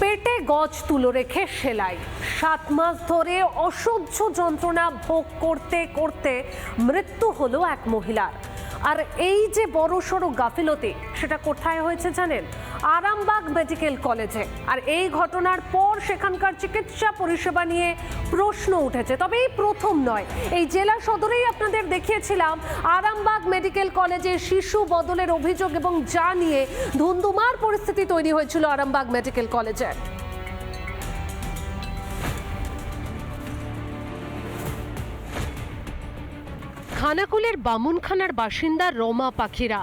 পেটে গজ তুলো রেখে সেলাই 7 মাস ধরে অসহ্য যন্ত্রণা ভোগ করতে করতে মৃত্যু হলো এক মহিলার। আর এই যে বড়সড় গাফিলতি, সেটা কোথায় হয়েছে জানেন? আরামবাগ মেডিকেল কলেজে। আর এই ঘটনার পর সেখানকার চিকিৎসা পরিষেবা নিয়ে প্রশ্ন উঠেছে। তবে এই প্রথম নয়, এই জেলা সদরেই আপনাদের দেখিয়েছিলাম আরামবাগ মেডিকেল কলেজে শিশু বদলের অভিযোগ, এবং যা নিয়ে ধুন্ধুমার পরিস্থিতি তৈরি হয়েছিল আরামবাগ মেডিকেল কলেজে। খানাকুলের বামুনখানার বাসিন্দা রমা পাখিরা।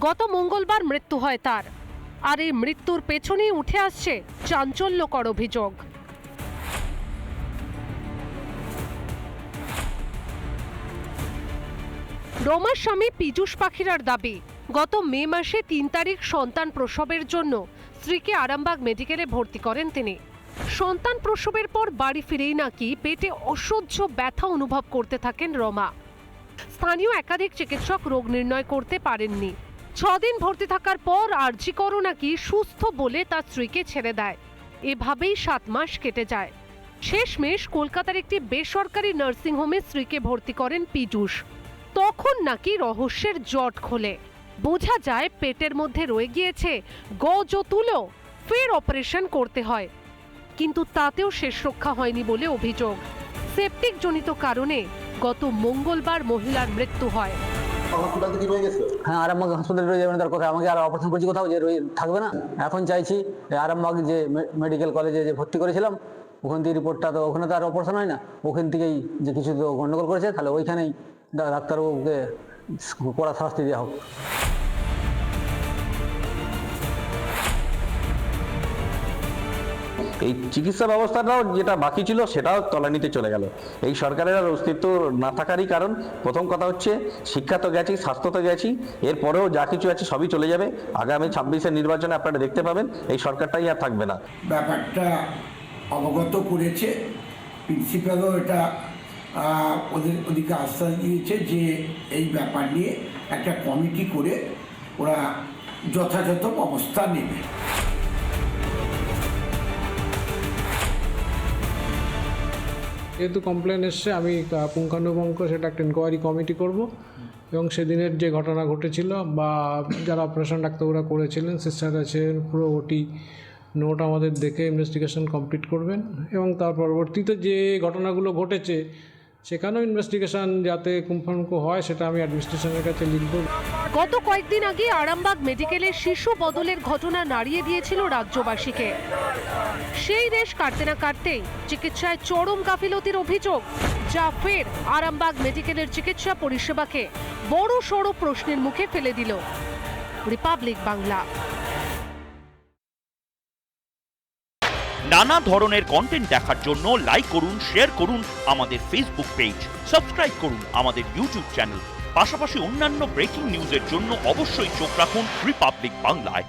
গত মঙ্গলবার মৃত্যু হয় তার। আর এই মৃত্যুর পেছনেই উঠে আসছে চাঞ্চল্যকর অভিযোগ। রমার স্বামী পীযূষ পাখিরার দাবি, গত মে মাসে 3 তারিখ সন্তান প্রসবের জন্য স্ত্রীকে আরামবাগ মেডিকেলে ভর্তি করেন তিনি। সন্তান প্রসবের পর বাড়ি ফিরেই নাকি পেটে অসহ্য ব্যথা অনুভব করতে থাকেন রমা। স্থানীয় একাধিক চিকিৎসক রোগ নির্ণয় করতে পারেননি। 6 দিন ভর্তি থাকার পর আরজিকরও নাকি সুস্থ বলে তার স্ত্রীকে ছেড়ে দেয়। এভাবেই 7 মাস কেটে যায়। শেষমেশ কলকাতার একটি বেসরকারি নার্সিংহোমে স্ত্রীকে ভর্তি করেন পীযূষ। তখন নাকি রহস্যের জট খোলে। বোঝা যায় পেটের মধ্যে রয়ে গিয়েছে গজ ও তুলো। ফের অপারেশন করতে হয়, কিন্তু তাতেও শেষ রক্ষা হয়নি বলে অভিযোগ। সেপটিক জনিত কারণে গত মঙ্গলবার মহিলার মৃত্যু হয়। হ্যাঁ, আরামবাগ হাসপাতালে রয়ে যাবেন, তার কথা আমাকে আর অপারেশন করছি কোথাও যে থাকবে না। এখন চাইছি আরামবাগ যে মেডিকেল কলেজে যে ভর্তি করেছিলাম, ওখান থেকে রিপোর্টটা তো ওখানে তো আর অপারেশন হয় না, ওখান থেকেই যে কিছু তো গন্ডগোল করেছে, তাহলে ওইখানেই ডাক্তারবাবুকে কড়া শাস্তি দেওয়া হোক। এই চিকিৎসা ব্যবস্থাটাও যেটা বাকি ছিল সেটাও তলানিতে চলে গেল। এই সরকারের আর অস্তিত্ব না থাকারই কারণ। প্রথম কথা হচ্ছে শিক্ষা তো গেছি, স্বাস্থ্য তো গেছি, এরপরেও যা কিছু আছে সবই চলে যাবে। আগামী 26-এর নির্বাচনে আপনারা দেখতে পাবেন এই সরকারটাই আর থাকবে না। ব্যাপারটা অবগত করেছে, প্রিন্সিপালও এটা ওদিকে আশ্বাস দিয়েছে যে এই ব্যাপার নিয়ে একটা কমিটি করে ওরা যথাযথ ব্যবস্থা নেবে। যেহেতু কমপ্লেন এসছে, আমি পুঙ্খানুপুঙ্খ সেটা একটা ইনকোয়ারি কমিটি করব, এবং সেদিনের যে ঘটনা ঘটেছিল বা যারা অপারেশন ডাক্তাররা করেছিলেন, সিস্টার আছেন, পুরো ওটি নোট আমাদের দেখে ইনভেস্টিগেশন কমপ্লিট করবেন, এবং তার পরবর্তীতে যে ঘটনাগুলো ঘটেছে সেখানেও ইনভেস্টিগেশন যাতে পুঙ্খানুপুঙ্খ হয় সেটা আমি অ্যাডমিনিস্ট্রেশনের কাছে লিখব। গত কয়েকদিন আগে আরামবাগ মেডিকেলে শিশু বদলের ঘটনা নাড়িয়ে দিয়েছিল রাজ্যবাসীকে। সেই রেশ কাটতে না কাটতেই চিকিৎসায় চরম গাফিলতির অভিযোগ, যা ফের আরামবাগ মেডিকেলের চিকিৎসা পরিষেবাকে বড় সড় প্রশ্নের মুখে ফেলে দিল। রিপাবলিক বাংলা। নানা ধরনের কন্টেন্ট দেখার জন্য লাইক করুন, শেয়ার করুন আমাদের ফেসবুক পেজ, সাবস্ক্রাইব করুন আমাদের ইউটিউব চ্যানেল। পাশাপাশি অন্যান্য ব্রেকিং নিউজের জন্য অবশ্যই চোখ রাখুন রিপাবলিক বাংলায়।